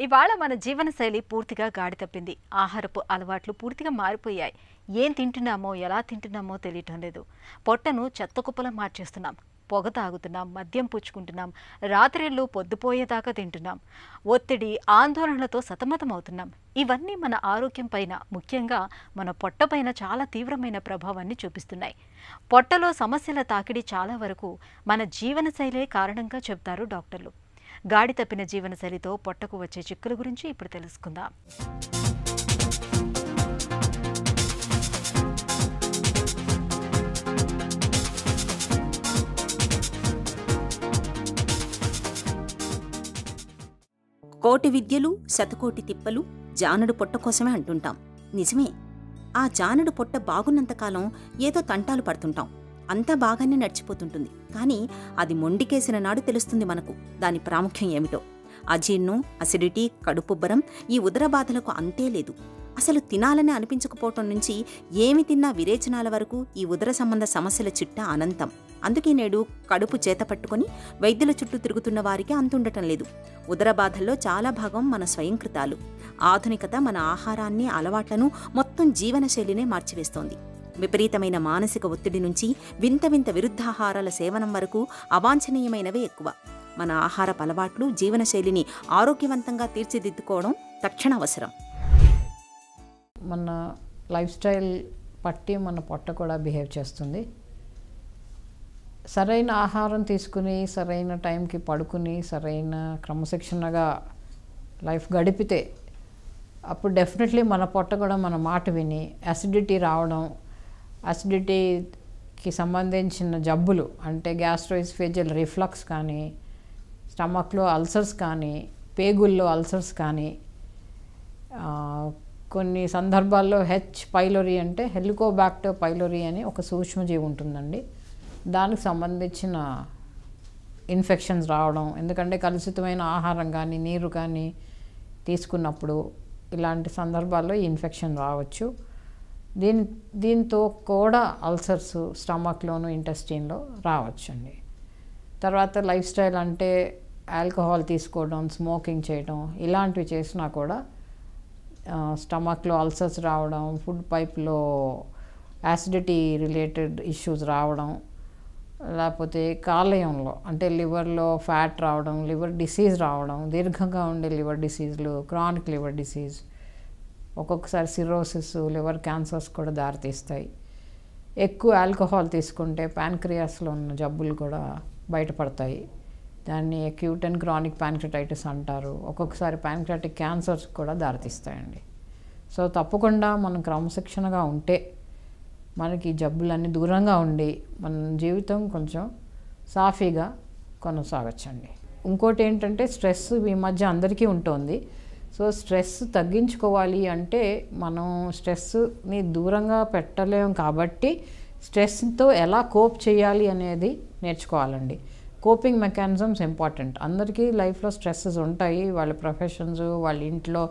ఇవాళ మన జీవనశైలి పూర్తిగా గాడి తప్పింది. ఆహారపు అలవాట్లు పూర్తిగా మారిపోయాయి. ఏం తింటున్నామో, ఎలా తింటున్నామో తెలియటం లేదు. పొట్టను చెత్తకుప్పలా మార్చేస్తున్నాం. పొగ తాగుతున్నాం, మద్యం పుచ్చుకుంటున్నాం, రాత్రిళ్ళు పొద్దుపోయేదాకా తింటున్నాం. ఒత్తిడి, ఆందోళనలతో సతమతమవుతున్నాం. ఇవన్నీ మన ఆరోగ్యం పైన, ముఖ్యంగా మన పొట్ట పైన చాలా తీవ్రమైన ప్రభావాన్ని చూపిస్తున్నాయి. పొట్టలో సమస్యల తాకిడి చాలా వరకు మన జీవనశైలే కారణంగా చెబుతారు డాక్టర్లు. గాడి తప్పిన జీవనశైలితో పొట్టకు వచ్చే చిక్కుల గురించి ఇప్పుడు తెలుసుకుందాం. కోటి విద్యలు శతకోటి తిప్పలు జానడు పొట్ట కోసమే అంటుంటాం. నిజమే. ఆ జానడు పొట్ట బాగున్నంతకాలం ఏదో తంటాలు పడుతుంటాం. అంతా బాగానే నడిచిపోతుంటుంది. కానీ అది మొండికేసిన నాడు తెలుస్తుంది మనకు దాని ప్రాముఖ్యం ఏమిటో. అజీర్ణం, అసిడిటీ, కడుపుబ్బరం, ఈ ఉదర బాధలకు అంతే లేదు. అసలు తినాలని అనిపించకపోవటం నుంచి ఏమి తిన్నా విరేచనాల వరకు ఈ ఉదర సంబంధ సమస్యల చిట్ట అనంతం. అందుకే నేడు కడుపు చేత పట్టుకొని వైద్యుల చుట్టూ తిరుగుతున్న వారికి అంతుండటం లేదు. ఉదర బాధల్లో చాలా భాగం మన స్వయంకృతాలు. ఆధునికత మన ఆహారాన్ని, అలవాట్లను, మొత్తం జీవనశైలినే మార్చివేస్తోంది. విపరీతమైన మానసిక ఒత్తిడి నుంచి వింత వింత విరుద్ధాహారాల సేవనం వరకు అవాంఛనీయమైనవే ఎక్కువ. మన ఆహారపు అలవాట్లు, జీవనశైలిని ఆరోగ్యవంతంగా తీర్చిదిద్దుకోవడం తక్షణ అవసరం. మన లైఫ్ స్టైల్ పట్టి మన పొట్ట కూడా బిహేవ్ చేస్తుంది. సరైన ఆహారం తీసుకుని, సరైన టైంకి పడుకుని, సరైన క్రమశిక్షణగా లైఫ్ గడిపితే అప్పుడు డెఫినెట్లీ మన పొట్ట కూడా మన మాట విని యాసిడిటీ రావడం, యాసిడిటీకి సంబంధించిన జబ్బులు అంటే గ్యాస్ట్రోఎసోఫేజియల్ రిఫ్లక్స్ కానీ, స్టమక్లో అల్సర్స్ కానీ, పేగుల్లో అల్సర్స్ కానీ, కొన్ని సందర్భాల్లో హెచ్ పైలోరీ అంటే హెలికోబాక్టర్ పైలోరీ అని ఒక సూక్ష్మజీవి ఉంటుందండి. దానికి సంబంధించిన ఇన్ఫెక్షన్స్ రావడం, ఎందుకంటే కలుషితమైన ఆహారం కానీ, నీరు కానీ తీసుకున్నప్పుడు ఇలాంటి సందర్భాల్లో ఈ ఇన్ఫెక్షన్ రావచ్చు. దీంతో కూడా అల్సర్స్ స్టమక్లోను, ఇంటెస్టైన్లో రావచ్చండి. తర్వాత లైఫ్ స్టైల్ అంటే ఆల్కహాల్ తీసుకోవడం, స్మోకింగ్ చేయడం, ఇలాంటివి చేసినా కూడా స్టమక్లో అల్సర్స్ రావడం, ఫుడ్ పైప్లో యాసిడిటీ రిలేటెడ్ ఇష్యూస్ రావడం, లేకపోతే కాలేయంలో అంటే లివర్లో ఫ్యాట్ రావడం, లివర్ డిసీజ్ రావడం, దీర్ఘంగా ఉండే లివర్ డిసీజ్లు, క్రానిక్ లివర్ డిసీజ్, ఒక్కొక్కసారి సిరోసిస్, లివర్ క్యాన్సర్స్ కూడా దారితీస్తాయి. ఎక్కువ ఆల్కహాల్ తీసుకుంటే ప్యాన్క్రియాస్లో ఉన్న జబ్బులు కూడా బయటపడతాయి. దాన్ని అక్యూట్ అండ్ క్రానిక్ ప్యాన్క్రియాటైటిస్ అంటారు. ఒక్కొక్కసారి ప్యాన్క్రియాటిక్ క్యాన్సర్స్ కూడా దారితీస్తాయండి. సో తప్పకుండా మనం క్రమశిక్షణగా ఉంటే మనకి జబ్బులన్నీ దూరంగా ఉండి మన జీవితం కొంచెం సాఫీగా కొనసాగచ్చండి. ఇంకోటి ఏంటంటే స్ట్రెస్ ఈ మధ్య అందరికీ ఉంటుంది. సో స్ట్రెస్ తగ్గించుకోవాలి అంటే మనం స్ట్రెస్ని దూరంగా పెట్టలేం కాబట్టి స్ట్రెస్తో ఎలా కోప్ చేయాలి అనేది నేర్చుకోవాలండి. Coping mechanisms important. అందరికీ లైఫ్లో స్ట్రెస్సెస్ ఉంటాయి. వాళ్ళ ప్రొఫెషన్స్, వాళ్ళ ఇంట్లో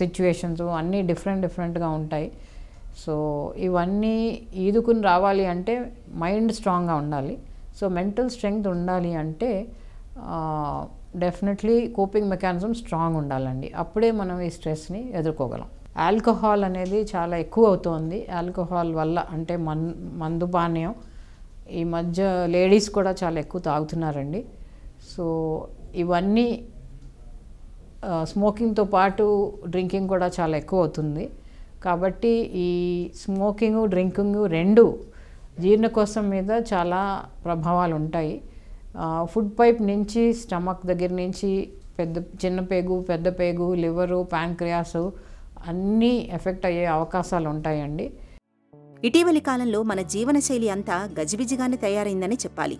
సిచ్యువేషన్స్ అన్నీ డిఫరెంట్గా ఉంటాయి. సో ఇవన్నీ ఈదుకుని రావాలి అంటే మైండ్ స్ట్రాంగ్గా ఉండాలి. సో మెంటల్ స్ట్రెంగ్త్ ఉండాలి అంటే డెఫినెట్లీ కోపింగ్ మెకానిజం స్ట్రాంగ్ ఉండాలండి. అప్పుడే మనం ఈ స్ట్రెస్ని ఎదుర్కోగలం. ఆల్కహాల్ అనేది చాలా ఎక్కువ అవుతోంది. ఆల్కహాల్ వల్ల అంటే మందు పానీయం ఈ మధ్య లేడీస్ కూడా చాలా ఎక్కువ తాగుతున్నారండి. సో ఇవన్నీ స్మోకింగ్తో పాటు డ్రింకింగ్ కూడా చాలా ఎక్కువ అవుతుంది. కాబట్టి ఈ స్మోకింగ్, డ్రింకింగ్ రెండు జీర్ణకోశం మీద చాలా ప్రభావాలు ఉంటాయి. ఫుడ్ పైప్ నుంచి స్టమక్ దగ్గర నుంచి చిన్న పేగు, పెద్ద పేగు, లివరు, ప్యాంక్రియాస్ అన్నీ ఎఫెక్ట్ అయ్యే అవకాశాలు ఉంటాయండి. ఇటీవలి కాలంలో మన జీవనశైలి అంతా గజిబిజిగానే తయారైందని చెప్పాలి.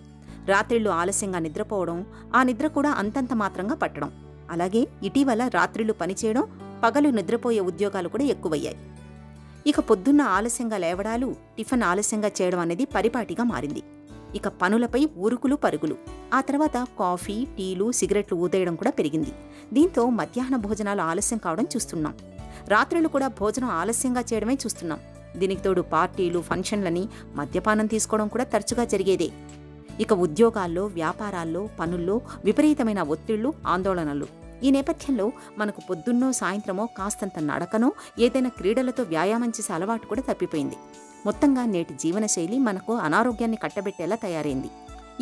రాత్రిళ్ళు ఆలస్యంగా నిద్రపోవడం, ఆ నిద్ర కూడా అంతంత మాత్రంగా పట్టడం. అలాగే ఇటీవల రాత్రిళ్ళు పనిచేయడం, పగలు నిద్రపోయే ఉద్యోగాలు కూడా ఎక్కువయ్యాయి. ఇక పొద్దున్న ఆలస్యంగా లేవడాలు, టిఫిన్ ఆలస్యంగా చేయడం అనేది పరిపాటిగా మారింది. ఇక పనులపై ఊరుకులు పరుగులు, ఆ తర్వాత కాఫీ, టీలు, సిగరెట్లు ఊదేయడం కూడా పెరిగింది. దీంతో మధ్యాహ్న భోజనాలు ఆలస్యం కావడం చూస్తున్నాం. రాత్రులు కూడా భోజనం ఆలస్యంగా చేయడమే చూస్తున్నాం. దీనికి తోడు పార్టీలు, ఫంక్షన్లని, మద్యపానం తీసుకోవడం కూడా తరచుగా జరిగేదే. ఇక ఉద్యోగాల్లో, వ్యాపారాల్లో, పనుల్లో విపరీతమైన ఒత్తిళ్లు, ఆందోళనలు. ఈ నేపథ్యంలో మనకు పొద్దున్నో సాయంత్రమో కాస్తంత నడకనో ఏదైనా క్రీడలతో వ్యాయామం చేసే అలవాటు కూడా తప్పిపోయింది. మొత్తంగా నేటి జీవనశైలి మనకు అనారోగ్యాన్ని కట్టబెట్టేలా తయారైంది.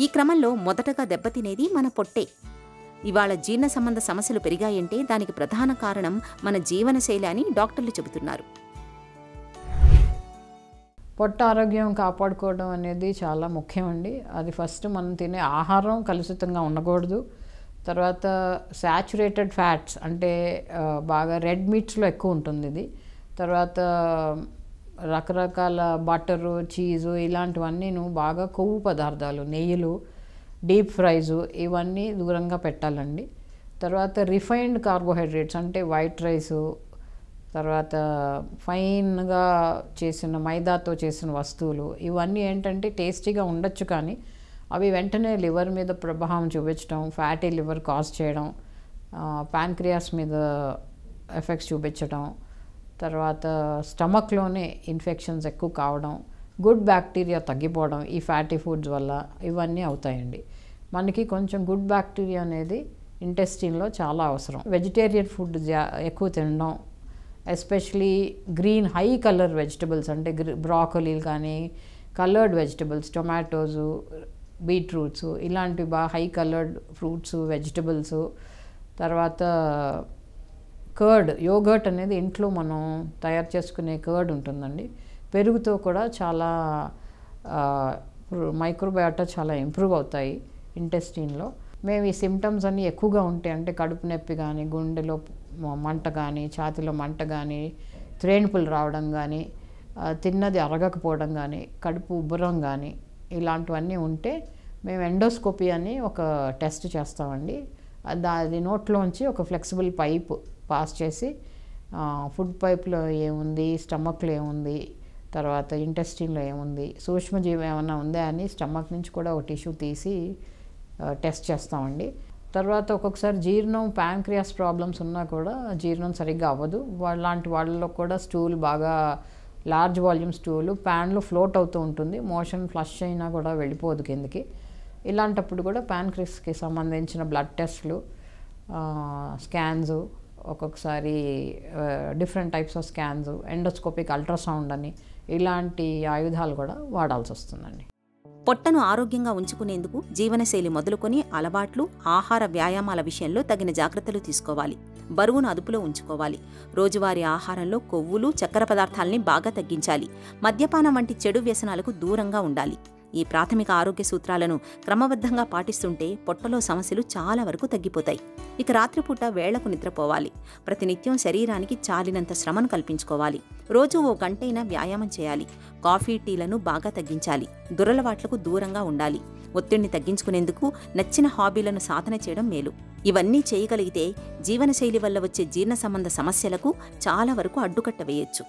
ఈ క్రమంలో మొదటగా దెబ్బతినేది మన పొట్టే. ఇవాళ జీర్ణ సంబంధ సమస్యలు పెరిగాయంటే దానికి ప్రధాన కారణం మన జీవనశైలి అని డాక్టర్లు చెబుతున్నారు. పొట్ట ఆరోగ్యం కాపాడుకోవడం అనేది చాలా ముఖ్యమండి. అది ఫస్ట్ మనం తినే ఆహారం కలుషితంగా ఉండకూడదు. తర్వాత శాచురేటెడ్ ఫ్యాట్స్ అంటే బాగా రెడ్ మీట్స్లో ఎక్కువ ఉంటుంది ఇది. తర్వాత రకరకాల బటరు, చీజు ఇలాంటివన్నీ బాగా కొవ్వు పదార్థాలు, నెయ్యిలు, డీప్ ఫ్రైజు ఇవన్నీ దూరంగా పెట్టాలండి. తర్వాత రిఫైన్డ్ కార్బోహైడ్రేట్స్ అంటే వైట్ రైసు, తర్వాత ఫైన్గా చేసిన మైదాతో చేసిన వస్తువులు ఇవన్నీ ఏంటంటే టేస్టీగా ఉండొచ్చు, కానీ అవి వెంటనే లివర్ మీద ప్రభావం చూపించడం, ఫ్యాటీ లివర్ కాజ్ చేయడం, ప్యాన్క్రియాస్ మీద ఎఫెక్ట్స్ చూపించడం, తర్వాత స్టమక్లోనే ఇన్ఫెక్షన్స్ ఎక్కువ కావడం, గుడ్ బ్యాక్టీరియా తగ్గిపోవడం ఈ ఫ్యాటీ ఫుడ్స్ వల్ల ఇవన్నీ అవుతాయండి. మనకి కొంచెం గుడ్ బ్యాక్టీరియా అనేది ఇంటెస్టిన్లో చాలా అవసరం. వెజిటేరియన్ ఫుడ్ ఎక్కువ తినడం, especially green high colour vegetables అంటే బ్రాకోలీలు కానీ కలర్డ్ వెజిటబుల్స్, టొమాటోసు, బీట్రూట్స్ ఇలాంటివి బాగా హై కలర్డ్ ఫ్రూట్స్, వెజిటబుల్స్. తర్వాత కర్డ్, యోగర్ట్ అనేది ఇంట్లో మనం తయారు చేసుకునే కర్డ్ ఉంటుందండి. పెరుగుతో కూడా చాలా మైక్రోబయాటా చాలా ఇంప్రూవ్ అవుతాయి ఇంటెస్టిన్లో. మేము ఈ సిమ్టమ్స్ అన్నీ ఎక్కువగా ఉంటాయి అంటే కడుపు నొప్పి కానీ, గుండెలో మంట కానీ, ఛాతీలో మంట కానీ, త్రేణుపులు రావడం కానీ, తిన్నది అరగకపోవడం కానీ, కడుపు ఉబ్బరం కానీ ఇలాంటివన్నీ ఉంటే మేము ఎండోస్కోపీ అని ఒక టెస్ట్ చేస్తామండి. అది నోట్లోంచి ఒక ఫ్లెక్సిబుల్ పైప్ పాస్ చేసి ఫుడ్ పైప్లో ఏముంది, స్టమక్లో ఏముంది, తర్వాత ఇంటెస్టిన్లో ఏముంది, సూక్ష్మజీవి ఏమైనా ఉందా అని స్టమక్ నుంచి కూడా ఒక టిష్యూ తీసి టెస్ట్ చేస్తామండి. తర్వాత ఒక్కొక్కసారి జీర్ణం, ప్యాంక్రియాస్ ప్రాబ్లమ్స్ ఉన్నా కూడా జీర్ణం సరిగ్గా అవ్వదు. లాంటి వాళ్ళలో కూడా స్టూల్ బాగా లార్జ్ వాల్యూమ్ స్టూలు ప్యాన్లో ఫ్లోట్ అవుతూ ఉంటుంది, మోషన్ ఫ్లష్ అయినా కూడా వెళ్ళిపోదు కిందకి. ఇలాంటప్పుడు కూడా ప్యాన్క్రియాస్కి సంబంధించిన బ్లడ్ టెస్ట్లు, స్కాన్స్, ఒక్కొక్కసారి different types of scans, endoscopic ultrasound అని ఇలాంటి ఆయుధాలు కూడా వాడాల్సి వస్తుందండి. పొట్టను ఆరోగ్యంగా ఉంచుకునేందుకు జీవనశైలి మొదలుకొని అలవాట్లు, ఆహార వ్యాయామాల విషయంలో తగిన జాగ్రత్తలు తీసుకోవాలి. బరువును అదుపులో ఉంచుకోవాలి. రోజువారీ ఆహారంలో కొవ్వులు, చక్కెర పదార్థాలని బాగా తగ్గించాలి. మద్యపానం వంటి చెడు వ్యసనాలకు దూరంగా ఉండాలి. ఈ ప్రాథమిక ఆరోగ్య సూత్రాలను క్రమబద్ధంగా పాటిస్తుంటే పొట్టలో సమస్యలు చాలా వరకు తగ్గిపోతాయి. ఇక రాత్రిపూట వేళకు నిద్రపోవాలి. ప్రతినిత్యం శరీరానికి చాలినంత శ్రమను కల్పించుకోవాలి. రోజు ఓ గంటైనా వ్యాయామం చేయాలి. కాఫీ, టీలను బాగా తగ్గించాలి. దురలవాట్లకు దూరంగా ఉండాలి. ఒత్తిడిని తగ్గించుకునేందుకు నచ్చిన హాబీలను సాధన చేయడం మేలు. ఇవన్నీ చేయగలిగితే జీవనశైలి వల్ల వచ్చే జీర్ణ సంబంధ సమస్యలకు చాలా వరకు అడ్డుకట్ట వేయొచ్చు.